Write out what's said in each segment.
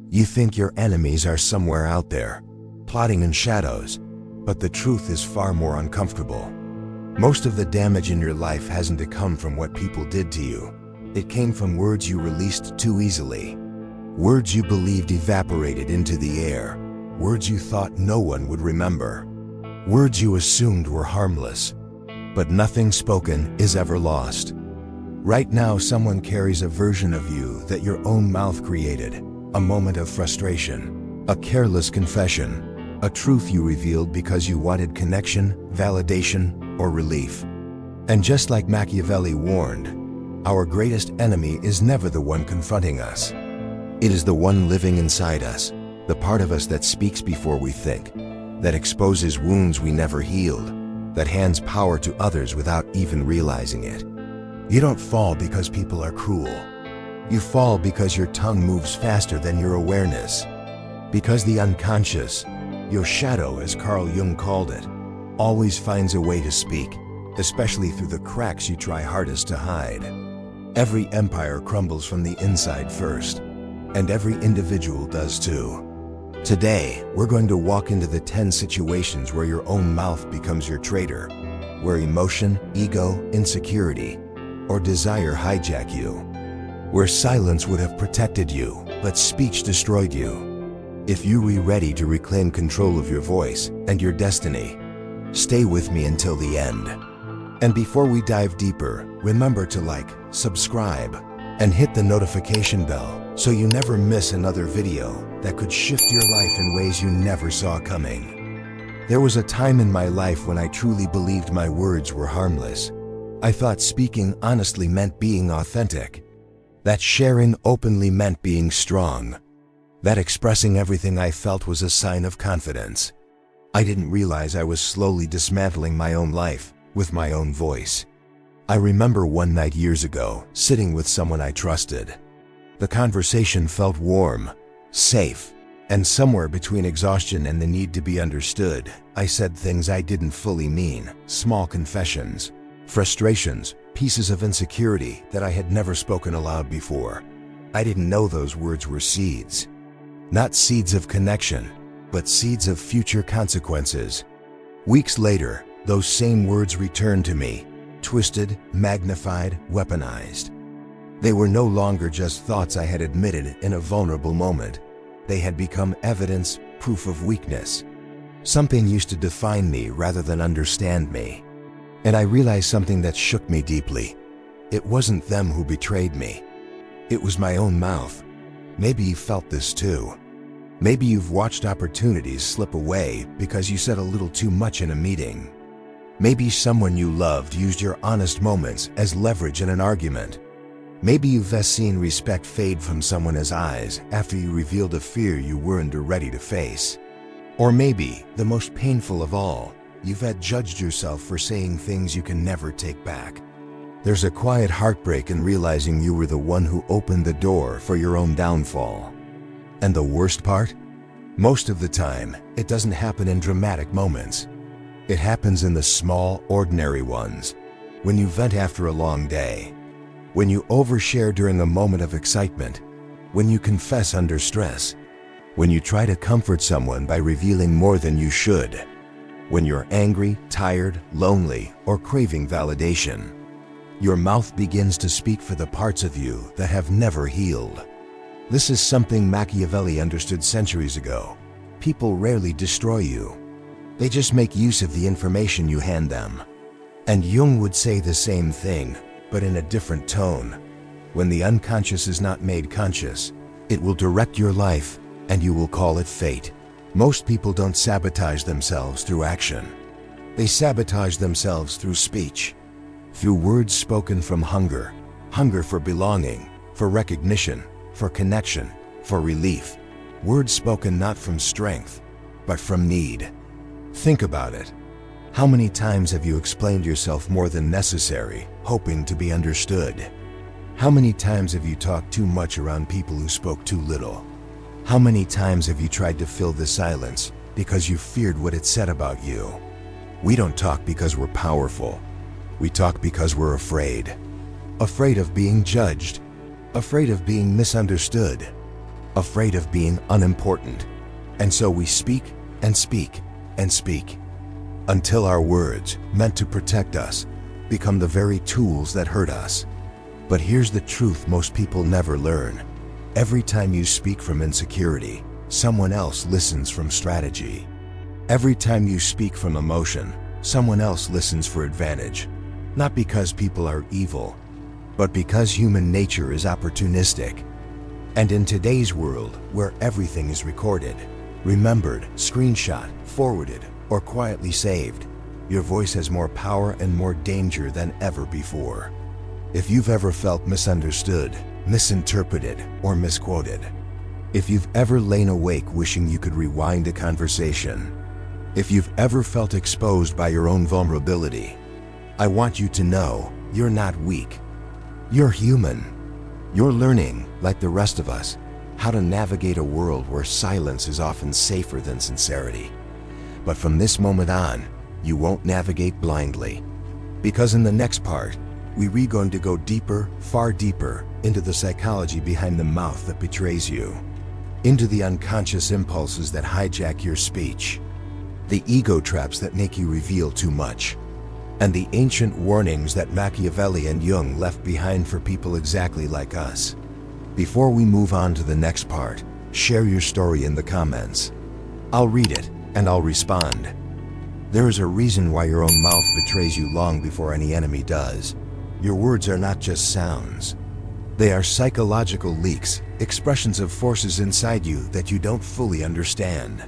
You think your enemies are somewhere out there, plotting in shadows, but the truth is far more uncomfortable. Most of the damage in your life hasn't come from what people did to you. It came from words you released too easily. Words you believed evaporated into the air. Words you thought no one would remember. Words you assumed were harmless. But nothing spoken is ever lost. Right now, someone carries a version of you that your own mouth created. A moment of frustration, a careless confession, a truth you revealed because you wanted connection, validation, or relief. And just like Machiavelli warned, our greatest enemy is never the one confronting us. It is the one living inside us, the part of us that speaks before we think, that exposes wounds we never healed, that hands power to others without even realizing it. You don't fall because people are cruel. You fall because your tongue moves faster than your awareness. Because the unconscious, your shadow as Carl Jung called it, always finds a way to speak, especially through the cracks you try hardest to hide. Every empire crumbles from the inside first, and every individual does too. Today, we're going to walk into the 10 situations where your own mouth becomes your traitor, where emotion, ego, insecurity, or desire hijack you, where silence would have protected you, but speech destroyed you. If you're ready to reclaim control of your voice and your destiny, stay with me until the end. And before we dive deeper, remember to like, subscribe, and hit the notification bell so you never miss another video that could shift your life in ways you never saw coming. There was a time in my life when I truly believed my words were harmless. I thought speaking honestly meant being authentic, that sharing openly meant being strong, that expressing everything I felt was a sign of confidence. I didn't realize I was slowly dismantling my own life with my own voice. I remember one night years ago, sitting with someone I trusted. The conversation felt warm, safe, and somewhere between exhaustion and the need to be understood, I said things I didn't fully mean, small confessions, frustrations, pieces of insecurity that I had never spoken aloud before. I didn't know those words were seeds. Not seeds of connection, but seeds of future consequences. Weeks later, those same words returned to me, twisted, magnified, weaponized. They were no longer just thoughts I had admitted in a vulnerable moment. They had become evidence, proof of weakness. Something used to define me rather than understand me. And I realized something that shook me deeply. It wasn't them who betrayed me. It was my own mouth. Maybe you felt this too. Maybe you've watched opportunities slip away because you said a little too much in a meeting. Maybe someone you loved used your honest moments as leverage in an argument. Maybe you've seen respect fade from someone's eyes after you revealed a fear you weren't ready to face. Or maybe, the most painful of all, you've judged yourself for saying things you can never take back. There's a quiet heartbreak in realizing you were the one who opened the door for your own downfall. And the worst part? Most of the time, it doesn't happen in dramatic moments. It happens in the small, ordinary ones. When you vent after a long day. When you overshare during a moment of excitement. When you confess under stress. When you try to comfort someone by revealing more than you should. When you're angry, tired, lonely, or craving validation. Your mouth begins to speak for the parts of you that have never healed. This is something Machiavelli understood centuries ago. People rarely destroy you. They just make use of the information you hand them. And Jung would say the same thing, but in a different tone. When the unconscious is not made conscious, it will direct your life, and you will call it fate. Most people don't sabotage themselves through action. They sabotage themselves through speech. Through words spoken from hunger. Hunger for belonging, for recognition, for connection, for relief. Words spoken not from strength, but from need. Think about it. How many times have you explained yourself more than necessary, hoping to be understood? How many times have you talked too much around people who spoke too little? How many times have you tried to fill the silence because you feared what it said about you? We don't talk because we're powerful. We talk because we're afraid. Afraid of being judged. Afraid of being misunderstood. afraid of being unimportant. And so we speak and speak and speak, until our words, meant to protect us, become the very tools that hurt us. But here's the truth most people never learn. Every time you speak from insecurity, someone else listens from strategy. Every time you speak from emotion, someone else listens for advantage. Not because people are evil, but because human nature is opportunistic. And in today's world, where everything is recorded, remembered, screenshot, forwarded, or quietly saved, your voice has more power and more danger than ever before. If you've ever felt misunderstood, misinterpreted, or misquoted, if you've ever lain awake wishing you could rewind a conversation, if you've ever felt exposed by your own vulnerability, I want you to know you're not weak. You're human. You're learning, like the rest of us, how to navigate a world where silence is often safer than sincerity. But from this moment on, you won't navigate blindly. Because in the next part, we're going to go deeper, far deeper, into the psychology behind the mouth that betrays you, into the unconscious impulses that hijack your speech, the ego traps that make you reveal too much, and the ancient warnings that Machiavelli and Jung left behind for people exactly like us. Before we move on to the next part, share your story in the comments. I'll read it, and I'll respond. There is a reason why your own mouth betrays you long before any enemy does. Your words are not just sounds. They are psychological leaks, expressions of forces inside you that you don't fully understand.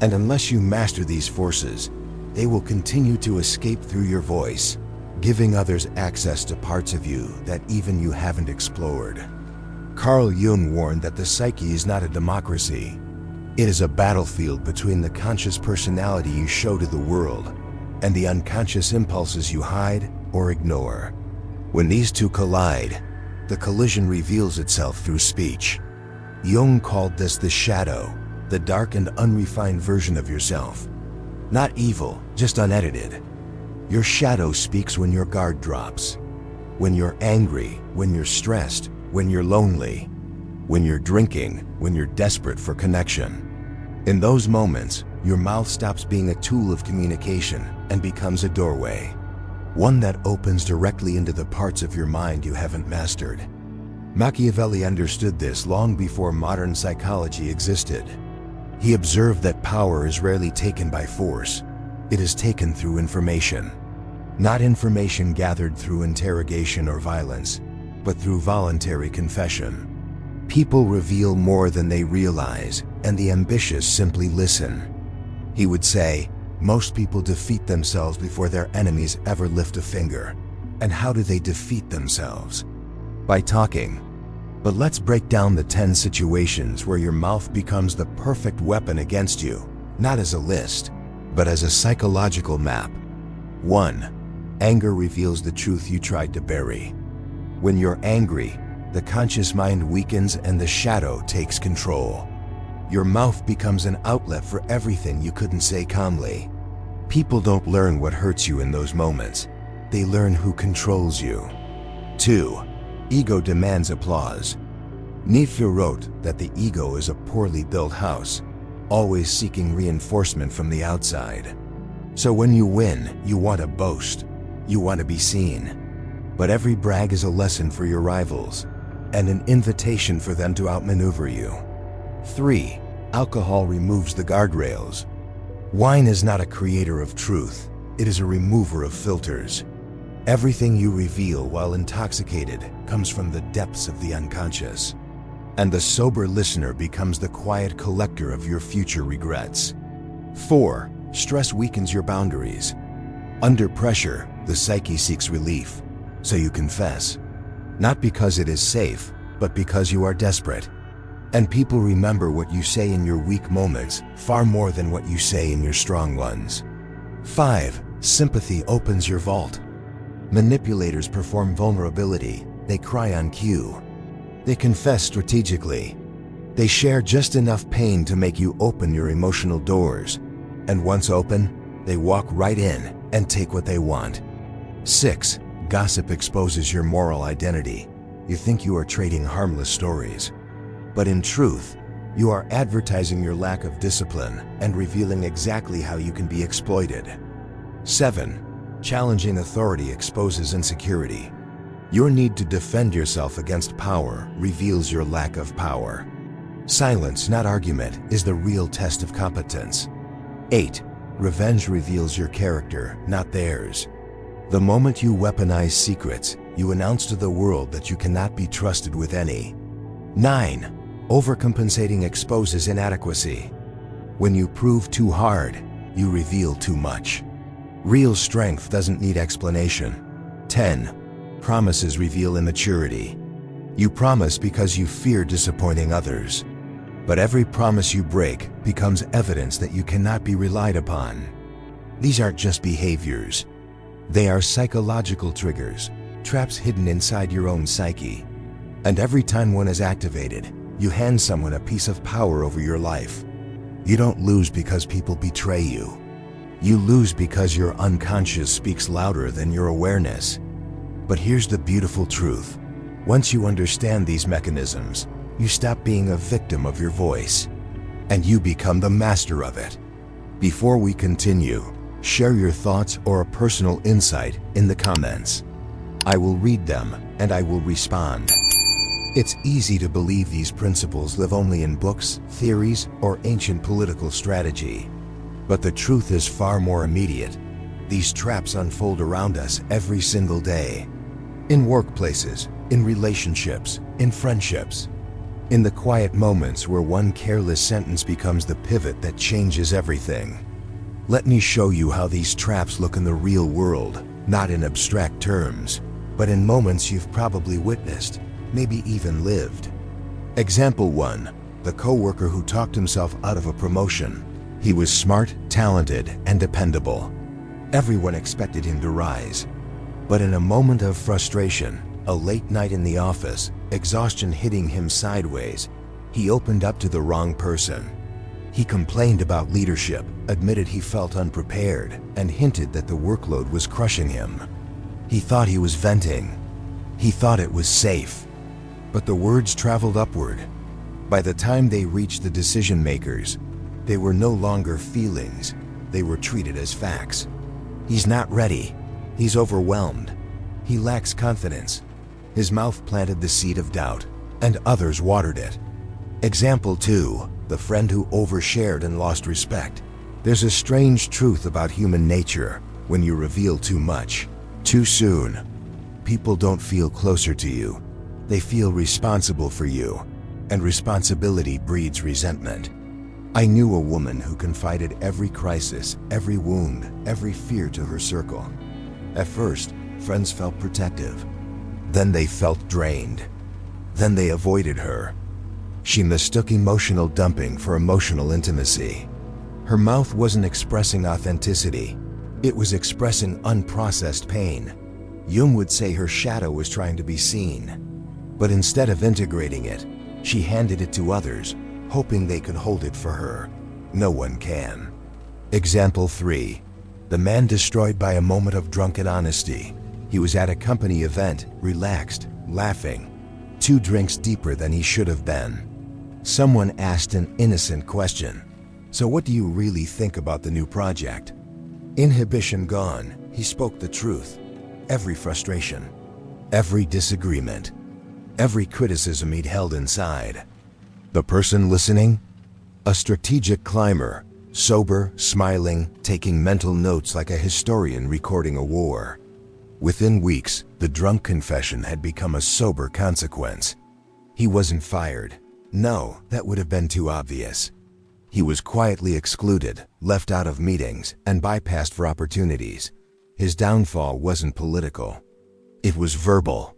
And unless you master these forces, they will continue to escape through your voice, giving others access to parts of you that even you haven't explored. Carl Jung warned that the psyche is not a democracy. It is a battlefield between the conscious personality you show to the world and the unconscious impulses you hide or ignore. When these two collide, the collision reveals itself through speech. Jung called this the shadow, the dark and unrefined version of yourself. Not evil, just unedited. Your shadow speaks when your guard drops, when you're angry, when you're stressed, when you're lonely, when you're drinking, when you're desperate for connection. In those moments, your mouth stops being a tool of communication and becomes a doorway, one that opens directly into the parts of your mind you haven't mastered. Machiavelli understood this long before modern psychology existed. He observed that power is rarely taken by force. It is taken through information. Not information gathered through interrogation or violence, but through voluntary confession. People reveal more than they realize, and the ambitious simply listen. He would say, most people defeat themselves before their enemies ever lift a finger. And how do they defeat themselves? By talking. But let's break down the 10 situations where your mouth becomes the perfect weapon against you, not as a list, but as a psychological map. 1. Anger reveals the truth you tried to bury. When you're angry, the conscious mind weakens and the shadow takes control. Your mouth becomes an outlet for everything you couldn't say calmly. People don't learn what hurts you in those moments. They learn who controls you. 2. Ego demands applause. Nietzsche wrote that the ego is a poorly built house, always seeking reinforcement from the outside. So when you win, you want to boast. You want to be seen. But every brag is a lesson for your rivals, and an invitation for them to outmaneuver you. 3. Alcohol removes the guardrails. Wine is not a creator of truth. It is a remover of filters. Everything you reveal while intoxicated comes from the depths of the unconscious. And the sober listener becomes the quiet collector of your future regrets. 4. Stress weakens your boundaries. Under pressure, the psyche seeks relief, so you confess. Not because it is safe, but because you are desperate. And people remember what you say in your weak moments far more than what you say in your strong ones. 5. Sympathy opens your vault. Manipulators perform vulnerability. They cry on cue. They confess strategically. They share just enough pain to make you open your emotional doors. And once open, they walk right in and take what they want. 6. Gossip exposes your moral identity. You think you are trading harmless stories. But in truth, you are advertising your lack of discipline and revealing exactly how you can be exploited. 7. Challenging authority exposes insecurity. Your need to defend yourself against power reveals your lack of power. Silence, not argument, is the real test of competence. 8. Revenge reveals your character, not theirs. The moment you weaponize secrets, you announce to the world that you cannot be trusted with any. 9. Overcompensating exposes inadequacy. When you prove too hard, you reveal too much. Real strength doesn't need explanation. 10. Promises reveal immaturity. You promise because you fear disappointing others. But every promise you break becomes evidence that you cannot be relied upon. These aren't just behaviors. They are psychological triggers, traps hidden inside your own psyche. And every time one is activated, you hand someone a piece of power over your life. You don't lose because people betray you. You lose because your unconscious speaks louder than your awareness. But here's the beautiful truth. Once you understand these mechanisms, you stop being a victim of your voice, and you become the master of it. Before we continue, share your thoughts or a personal insight in the comments. I will read them, and I will respond. It's easy to believe these principles live only in books, theories, or ancient political strategy. But the truth is far more immediate. These traps unfold around us every single day. In workplaces, in relationships, in friendships. In the quiet moments where one careless sentence becomes the pivot that changes everything. Let me show you how these traps look in the real world, not in abstract terms, but in moments you've probably witnessed, maybe even lived. Example 1. The coworker who talked himself out of a promotion. He was smart, talented, and dependable. Everyone expected him to rise. But in a moment of frustration, a late night in the office, exhaustion hitting him sideways, he opened up to the wrong person. He complained about leadership, admitted he felt unprepared, and hinted that the workload was crushing him. He thought he was venting. He thought it was safe. But the words traveled upward. By the time they reached the decision makers, they were no longer feelings. They were treated as facts. He's not ready. He's overwhelmed. He lacks confidence. His mouth planted the seed of doubt, and others watered it. Example 2. The friend who overshared and lost respect. There's a strange truth about human nature. When you reveal too much, too soon, people don't feel closer to you. They feel responsible for you, and responsibility breeds resentment. I knew a woman who confided every crisis, every wound, every fear to her circle. At first, friends felt protective. Then they felt drained. Then they avoided her. She mistook emotional dumping for emotional intimacy. Her mouth wasn't expressing authenticity. It was expressing unprocessed pain. Jung would say her shadow was trying to be seen. But instead of integrating it, she handed it to others, hoping they could hold it for her. No one can. Example 3. The man destroyed by a moment of drunken honesty. He was at a company event, relaxed, laughing, 2 drinks deeper than he should have been. Someone asked an innocent question. So what do you really think about the new project? Inhibition gone, he spoke the truth. Every frustration, every disagreement, every criticism he'd held inside. The person listening? A strategic climber, sober, smiling, taking mental notes like a historian recording a war. Within weeks, the drunk confession had become a sober consequence. He wasn't fired. No, that would have been too obvious. He was quietly excluded, left out of meetings, and bypassed for opportunities. His downfall wasn't political. It was verbal.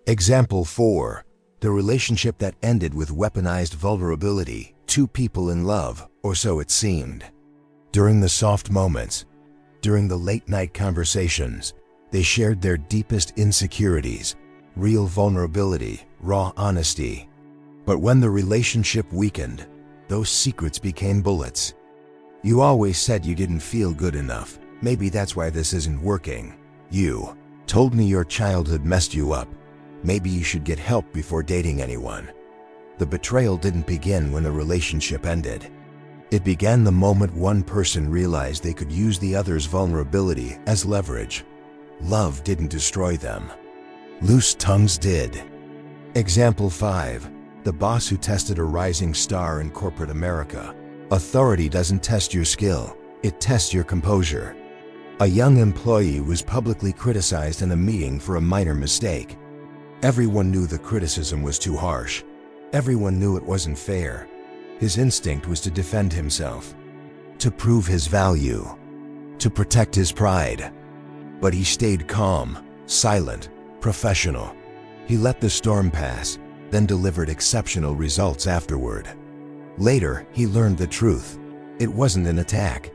Example 4. The relationship that ended with weaponized vulnerability. 2 people in love, or so it seemed. During the soft moments, during the late-night conversations, they shared their deepest insecurities, real vulnerability, raw honesty. But when the relationship weakened, those secrets became bullets. You always said you didn't feel good enough. Maybe that's why this isn't working. You told me your childhood messed you up. Maybe you should get help before dating anyone. The betrayal didn't begin when the relationship ended. It began the moment one person realized they could use the other's vulnerability as leverage. Love didn't destroy them. Loose tongues did. Example 5. The boss who tested a rising star in corporate America. Authority doesn't test your skill, it tests your composure. A young employee was publicly criticized in a meeting for a minor mistake. Everyone knew the criticism was too harsh. Everyone knew it wasn't fair. His instinct was to defend himself, to prove his value, to protect his pride. But he stayed calm, silent, professional. He let the storm pass, then delivered exceptional results afterward. Later, he learned the truth. It wasn't an attack.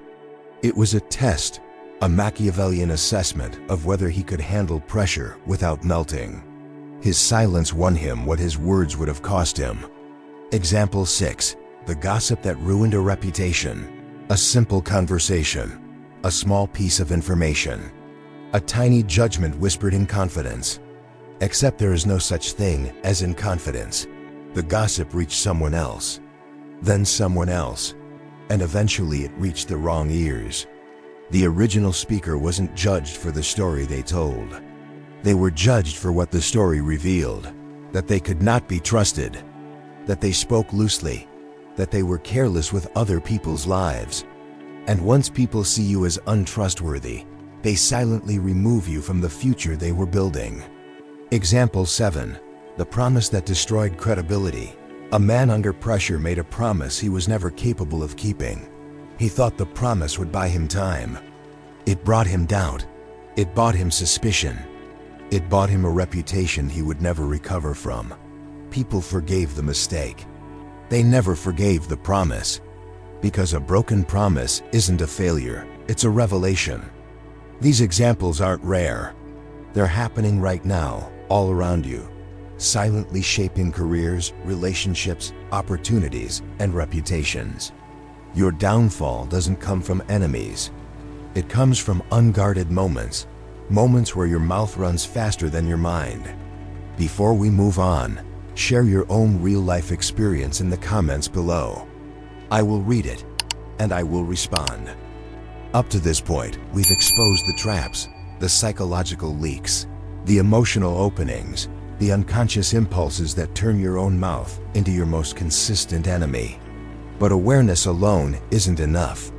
It was a test, a Machiavellian assessment of whether he could handle pressure without melting. His silence won him what his words would have cost him. Example 6. The gossip that ruined a reputation. A simple conversation. A small piece of information. A tiny judgment whispered in confidence. Except there is no such thing as in confidence. The gossip reached someone else, then someone else, and eventually it reached the wrong ears. The original speaker wasn't judged for the story they told. They were judged for what the story revealed, that they could not be trusted, that they spoke loosely, that they were careless with other people's lives. And once people see you as untrustworthy, they silently remove you from the future they were building. Example 7. The promise that destroyed credibility. A man under pressure made a promise he was never capable of keeping. He thought the promise would buy him time. It brought him doubt. It bought him suspicion. It bought him a reputation he would never recover from. People forgave the mistake. They never forgave the promise. Because a broken promise isn't a failure, it's a revelation. These examples aren't rare. They're happening right now, all around you, silently shaping careers, relationships, opportunities, and reputations. Your downfall doesn't come from enemies. It comes from unguarded moments, moments where your mouth runs faster than your mind. Before we move on, share your own real-life experience in the comments below. I will read it, and I will respond. Up to this point, we've exposed the traps, the psychological leaks, the emotional openings, the unconscious impulses that turn your own mouth into your most consistent enemy. But awareness alone isn't enough.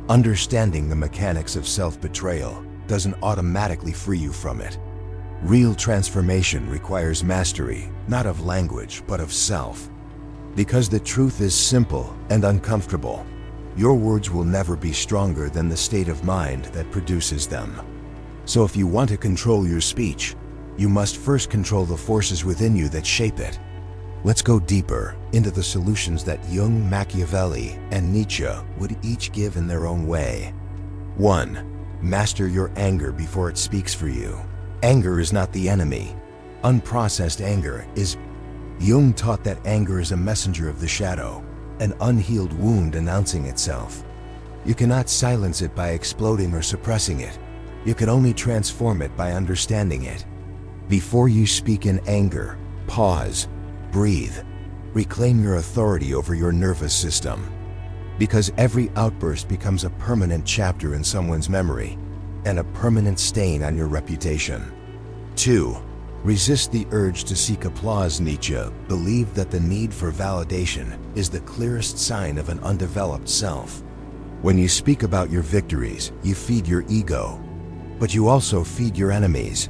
Understanding the mechanics of self-betrayal doesn't automatically free you from it. Real transformation requires mastery, not of language, but of self. Because the truth is simple and uncomfortable, your words will never be stronger than the state of mind that produces them. So if you want to control your speech, you must first control the forces within you that shape it. Let's go deeper into the solutions that Jung, Machiavelli, and Nietzsche would each give in their own way. 1. Master your anger before it speaks for you. Anger is not the enemy. Unprocessed anger is. Jung taught that anger is a messenger of the shadow, an unhealed wound announcing itself. You cannot silence it by exploding or suppressing it. You can only transform it by understanding it. Before you speak in anger, pause, breathe, reclaim your authority over your nervous system. Because every outburst becomes a permanent chapter in someone's memory and a permanent stain on your reputation. 2. Resist the urge to seek applause. Nietzsche believed that the need for validation is the clearest sign of an undeveloped self. When you speak about your victories, you feed your ego, but you also feed your enemies.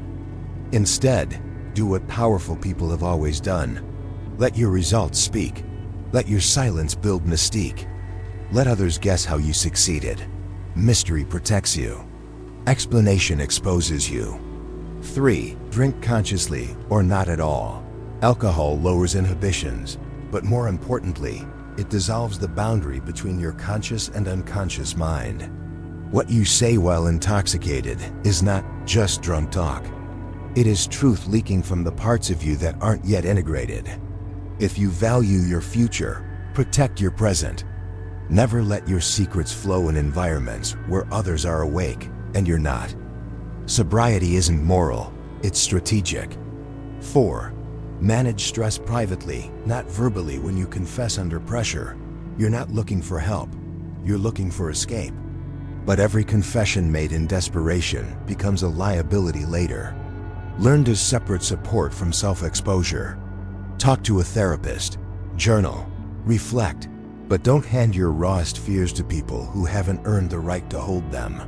Instead, do what powerful people have always done. Let your results speak. Let your silence build mystique. Let others guess how you succeeded. Mystery protects you. Explanation exposes you. 3. Drink consciously or not at all. Alcohol lowers inhibitions, but more importantly, it dissolves the boundary between your conscious and unconscious mind. What you say while intoxicated is not just drunk talk. It is truth leaking from the parts of you that aren't yet integrated. If you value your future, protect your present. Never let your secrets flow in environments where others are awake and you're not. Sobriety isn't moral, it's strategic. 4. Manage stress privately, not verbally. When you confess under pressure, you're not looking for help, you're looking for escape. But every confession made in desperation becomes a liability later. Learn to separate support from self-exposure. Talk to a therapist, journal, reflect, but don't hand your rawest fears to people who haven't earned the right to hold them.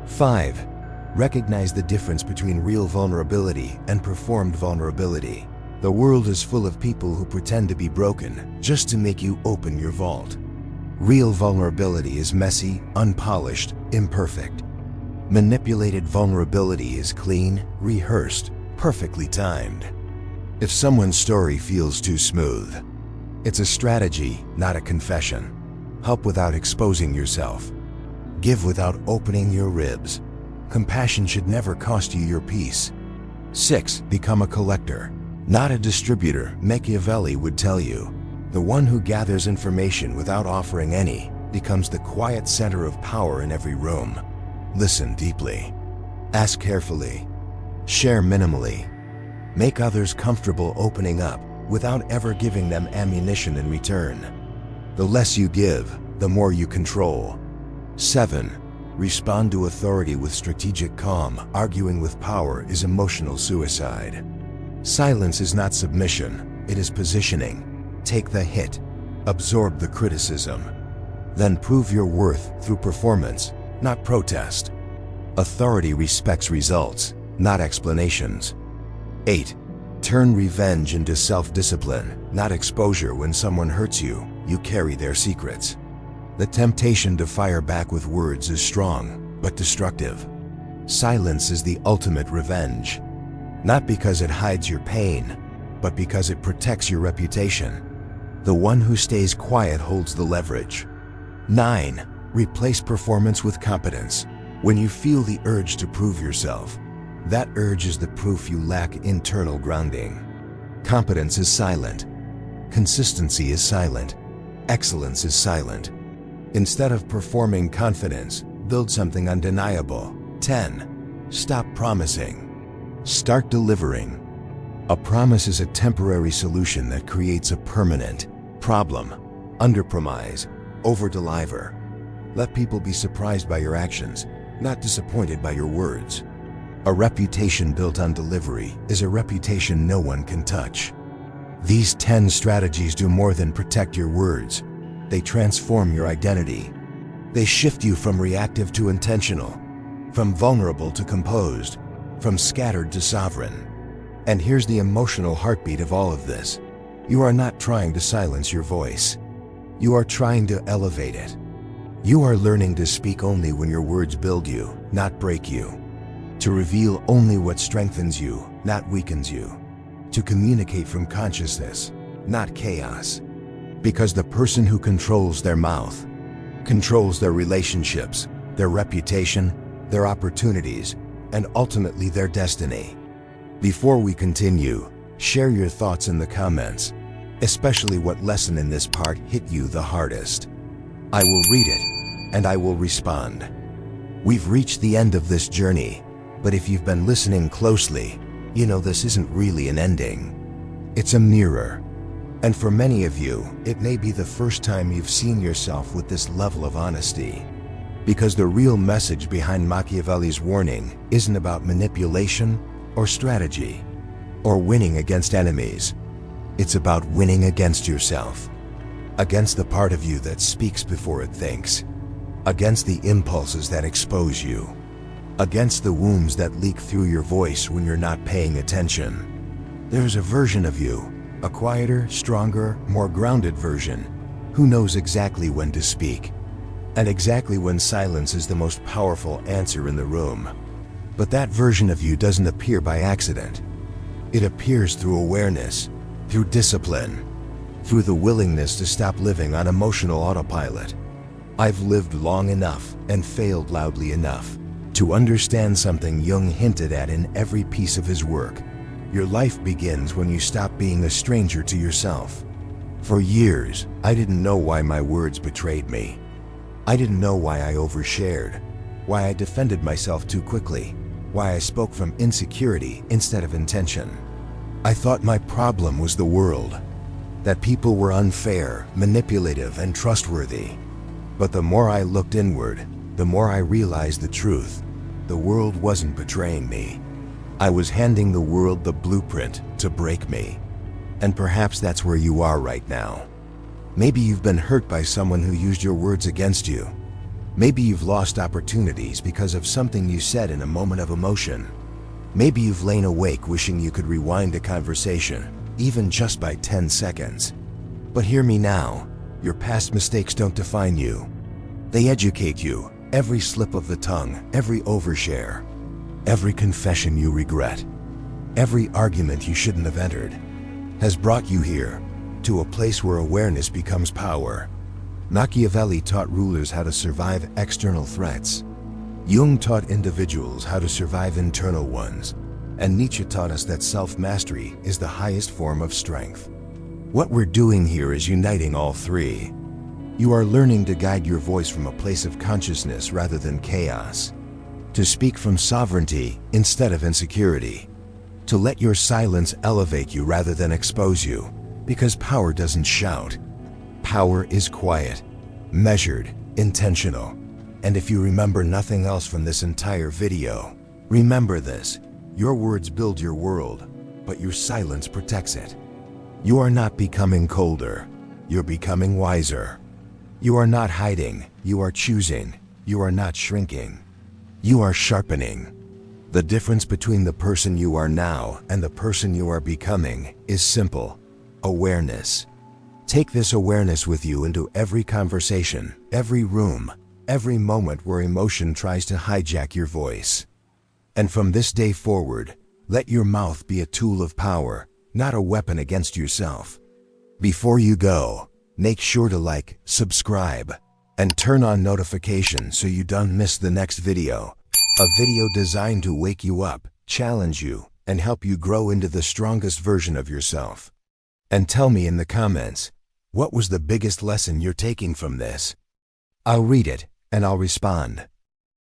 5. Recognize the difference between real vulnerability and performed vulnerability. The world is full of people who pretend to be broken just to make you open your vault. Real vulnerability is messy, unpolished, imperfect. Manipulated vulnerability is clean, rehearsed, perfectly timed. If someone's story feels too smooth, it's a strategy, not a confession. Help without exposing yourself. Give without opening your ribs. Compassion should never cost you your peace. 6. Become a collector, not a distributor. Machiavelli would tell you, the one who gathers information without offering any becomes the quiet center of power in every room. Listen deeply. Ask carefully. Share minimally. Make others comfortable opening up without ever giving them ammunition in return. The less you give, the more you control. 7. Respond to authority with strategic calm. Arguing with power is emotional suicide. Silence is not submission, it is positioning. Take the hit, absorb the criticism, then prove your worth through performance, not protest. Authority respects results, not explanations. 8. Turn revenge into self-discipline, not exposure. When someone hurts you, you carry their secrets. The temptation to fire back with words is strong, but destructive. Silence is the ultimate revenge, not because it hides your pain, but because it protects your reputation. The one who stays quiet holds the leverage. 9. Replace performance with competence. When you feel the urge to prove yourself, that urge is the proof you lack internal grounding. Competence is silent. Consistency is silent. Excellence is silent. Instead of performing confidence, build something undeniable. 10. Stop promising. Start delivering. A promise is a temporary solution that creates a permanent problem. Underpromise, overdeliver. Let people be surprised by your actions, not disappointed by your words. A reputation built on delivery is a reputation no one can touch. These 10 strategies do more than protect your words. They transform your identity. They shift you from reactive to intentional, from vulnerable to composed, from scattered to sovereign. And here's the emotional heartbeat of all of this. You are not trying to silence your voice. You are trying to elevate it. You are learning to speak only when your words build you, not break you. To reveal only what strengthens you, not weakens you. To communicate from consciousness, not chaos. Because the person who controls their mouth controls their relationships, their reputation, their opportunities, and ultimately their destiny. Before we continue, share your thoughts in the comments, especially what lesson in this part hit you the hardest. I will read it, and I will respond. We've reached the end of this journey, but if you've been listening closely, you know this isn't really an ending. It's a mirror. And for many of you, it may be the first time you've seen yourself with this level of honesty. Because the real message behind Machiavelli's warning isn't about manipulation or strategy, or winning against enemies. It's about winning against yourself. Against the part of you that speaks before it thinks. Against the impulses that expose you. Against the wounds that leak through your voice when you're not paying attention. There's a version of you, a quieter, stronger, more grounded version, who knows exactly when to speak, and exactly when silence is the most powerful answer in the room. But that version of you doesn't appear by accident. It appears through awareness, through discipline, through the willingness to stop living on emotional autopilot. I've lived long enough and failed loudly enough to understand something Jung hinted at in every piece of his work. Your life begins when you stop being a stranger to yourself. For years, I didn't know why my words betrayed me. I didn't know why I overshared, why I defended myself too quickly, why I spoke from insecurity instead of intention. I thought my problem was the world, that people were unfair, manipulative, and trustworthy. But the more I looked inward, the more I realized the truth. The world wasn't betraying me. I was handing the world the blueprint to break me. And perhaps that's where you are right now. Maybe you've been hurt by someone who used your words against you. Maybe you've lost opportunities because of something you said in a moment of emotion. Maybe you've lain awake wishing you could rewind a conversation, even just by 10 seconds. But hear me now, your past mistakes don't define you. They educate you. Every slip of the tongue, every overshare, every confession you regret, every argument you shouldn't have entered, has brought you here, to a place where awareness becomes power. Machiavelli taught rulers how to survive external threats. Jung taught individuals how to survive internal ones. And Nietzsche taught us that self-mastery is the highest form of strength. What we're doing here is uniting all three. You are learning to guide your voice from a place of consciousness rather than chaos. To speak from sovereignty instead of insecurity. To let your silence elevate you rather than expose you. Because power doesn't shout. Power is quiet, measured, intentional. And if you remember nothing else from this entire video, remember this. Your words build your world, but your silence protects it. You are not becoming colder. You're becoming wiser. You are not hiding. You are choosing. You are not shrinking. You are sharpening. The difference between the person you are now and the person you are becoming is simple: awareness. Take this awareness with you into every conversation, every room, every moment where emotion tries to hijack your voice. And from this day forward, let your mouth be a tool of power, not a weapon against yourself. Before you go, make sure to like, subscribe, and turn on notifications so you don't miss the next video. A video designed to wake you up, challenge you, and help you grow into the strongest version of yourself. And tell me in the comments, what was the biggest lesson you're taking from this? I'll read it, and I'll respond.